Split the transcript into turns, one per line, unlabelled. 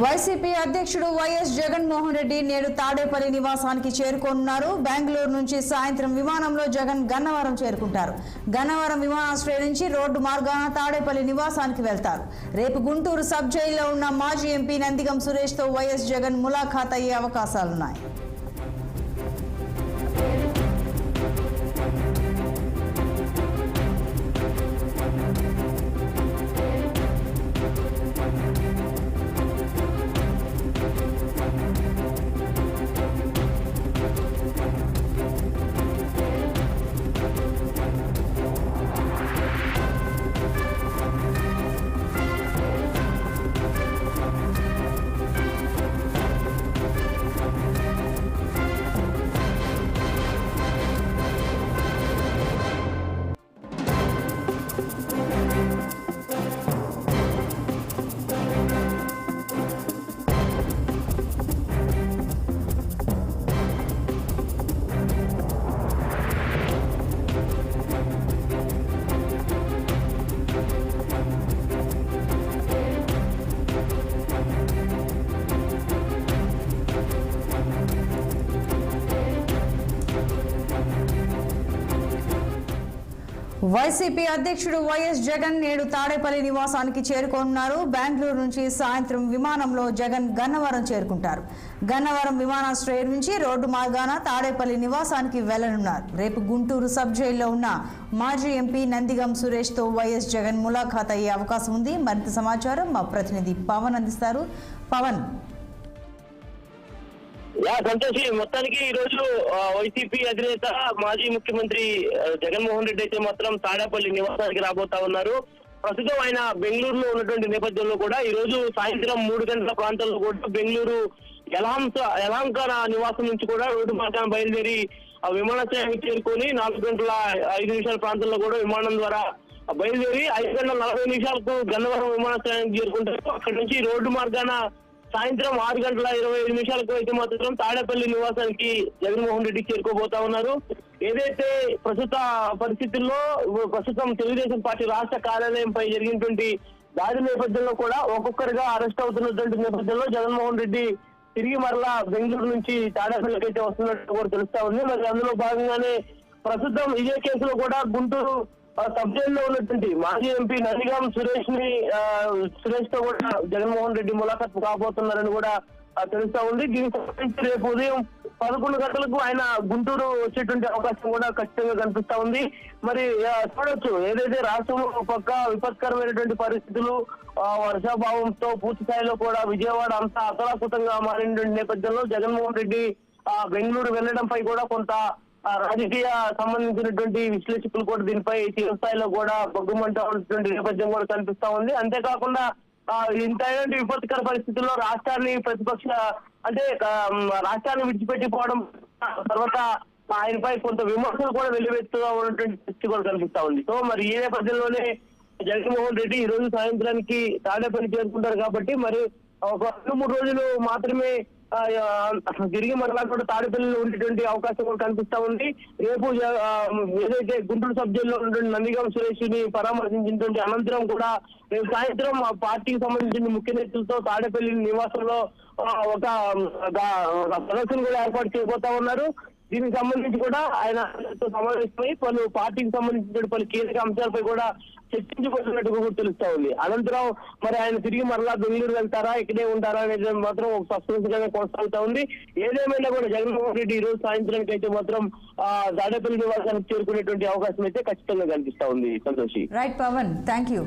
YCP అధ్యక్షుడు YS Jaganmohan Reddy నేడు తాడేపల్లి నివాసానికి చేరుకోనున్నారు. బెంగళూరు నుంచి సాయంత్రం విమానంలో జగన్ గన్నవరం చేరుకుంటారు. గన్నవరం విమానాశ్రయం నుంచి రోడ్డు మార్గాన తాడేపల్లి నివాసానికి వెళ్తారు. రేపు గుంటూరు సబ్ జైల్లో ఉన్న మాజీ ఎంపీ నందిగం సురేష్ తో వైఎస్ జగన్ ములాఖాత్ అయ్యే అవకాశాలున్నాయి. వైసీపీ అధ్యక్షుడు వైఎస్ జగన్ నేడు తాడేపల్లి నివాసానికి చేరుకోనున్నారు. బెంగళూరు నుంచి సాయంత్రం విమానంలో జగన్ గన్నవరం చేరుకుంటారు. గన్నవరం విమానాశ్రయం నుంచి రోడ్డు మార్గాన తాడేపల్లి నివాసానికి వెళ్లనున్నారు. రేపు గుంటూరు సబ్ జైల్లో ఉన్న మాజీ ఎంపీ నందిగం సురేష్ తో వైఎస్ జగన్ ములాఖాత్ అయ్యే అవకాశం ఉంది. మరింత సమాచారం మా ప్రతినిధి పవన్ అందిస్తారు. పవన్.
సంతోషి, మొత్తానికి ఈ రోజు వైసీపీ అధినేత మాజీ ముఖ్యమంత్రి జగన్మోహన్ రెడ్డి అయితే మాత్రం తాడేపల్లి నివాసానికి రాబోతా ఉన్నారు. ప్రస్తుతం ఆయన బెంగళూరులో ఉన్నటువంటి నేపథ్యంలో కూడా ఈ రోజు సాయంత్రం 3 గంటల ప్రాంతంలో కూడా బెంగళూరు యలహంక నివాసం నుంచి కూడా రోడ్డు మార్గాన బయలుదేరి విమానాశ్రయానికి చేరుకొని 4 గంటల 5 నిమిషాల ప్రాంతంలో కూడా విమానం ద్వారా బయలుదేరి 5 గంటల 40 నిమిషాలకు గన్నవరం విమానాశ్రయానికి చేరుకుంటారు. అక్కడి నుంచి రోడ్డు మార్గాన సాయంత్రం 6 గంటల 25 నిమిషాలకు అయితే మాత్రం తాడేపల్లి నివాసానికి జగన్మోహన్ రెడ్డి చేరుకోబోతా ఉన్నారు. ఏదైతే ప్రస్తుత పరిస్థితుల్లో ప్రస్తుతం తెలుగుదేశం పార్టీ రాష్ట్ర కార్యాలయంపై జరిగినటువంటి దాడి నేపథ్యంలో కూడా ఒక్కొక్కరిగా అరెస్ట్ అవుతున్నటువంటి నేపథ్యంలో జగన్మోహన్ రెడ్డి తిరిగి మరలా బెంగళూరు నుంచి తాడేపల్లికి అయితే వస్తున్నట్టు కూడా తెలుస్తా ఉంది. మరి అందులో భాగంగానే ప్రస్తుతం ఇదే కేసులో కూడా గుంటూరు సబ్ జైల్లో ఉన్నటువంటి మాజీ ఎంపీ నందిగం సురేష్ తో కూడా జగన్మోహన్ రెడ్డి ములాఖాత్ కాబోతున్నారని కూడా తెలుస్తా ఉంది. దీనికి సంబంధించి రేపు ఉదయం 11 గంటలకు ఆయన గుంటూరు వచ్చేటువంటి అవకాశం కూడా ఖచ్చితంగా కనిపిస్తా ఉంది. మరి చూడొచ్చు, ఏదైతే రాష్ట్రంలో పక్క విపత్కరమైనటువంటి పరిస్థితులు వర్షాభావంతో పూర్తి స్థాయిలో కూడా విజయవాడ అంతా అతలాకుతంగా మారినటువంటి నేపథ్యంలో జగన్మోహన్ రెడ్డి బెంగళూరు వెళ్లడంపై కూడా కొంత రాజకీయ సంబంధించినటువంటి విశ్లేషకులు కూడా దీనిపై తీవ్రస్థాయిలో కూడా బొగ్గుమంటా ఉన్నటువంటి నేపథ్యం కూడా కనిపిస్తా ఉంది. అంతేకాకుండా ఇంతైనటువంటి విపత్కర పరిస్థితుల్లో రాష్ట్రాన్ని రాష్ట్రాన్ని విడిచిపెట్టిపోవడం తర్వాత ఆయనపై కొంత విమర్శలు కూడా వెల్లువెత్తుగా ఉన్నటువంటి పరిస్థితి కూడా కనిపిస్తా ఉంది. సో మరి ఈ నేపథ్యంలోనే జగన్మోహన్ రెడ్డి ఈ రోజు సాయంత్రానికి తాడేపల్లి చేరుకుంటారు కాబట్టి మరి ఒక 2-3 రోజులు మాత్రమే తిరిగి మరలా కూడా తాడేపల్లిలో ఉండేటువంటి అవకాశం కూడా కనిపిస్తా ఉంది. రేపు ఏదైతే గుంటూరు సబ్ జైల్లో ఉన్నటువంటి నందిగం సురేష్ ని పరామర్శించినటువంటి అనంతరం కూడా రేపు సాయంత్రం ఆ పార్టీకి సంబంధించిన ముఖ్య నేతలతో తాడేపల్లి నివాసంలో ఒక సదస్సును కూడా ఏర్పాటు చేయబోతా ఉన్నారు. దీనికి సంబంధించి కూడా ఆయన సమావేశమై పలు పార్టీకి సంబంధించిన పలు కీలక అంశాలపై కూడా చర్చించబోతున్నట్టుగా కూడా తెలుస్తా ఉంది. అనంతరం మరి ఆయన తిరిగి మరలా బెంగళూరు వెళ్తారా, ఇక్కడే ఉంటారా అనేది మాత్రం ఒక సస్పెన్స్గానే కొనసాగుతా ఉంది. ఏదేమైనా కూడా జగన్మోహన్ రెడ్డి ఈ రోజు సాయంత్రానికి అయితే మాత్రం తాడేపల్లి నివాసానికి చేరుకునేటువంటి అవకాశం అయితే ఖచ్చితంగా కనిపిస్తా ఉంది. Santoshi.
Right Pawan, thank you.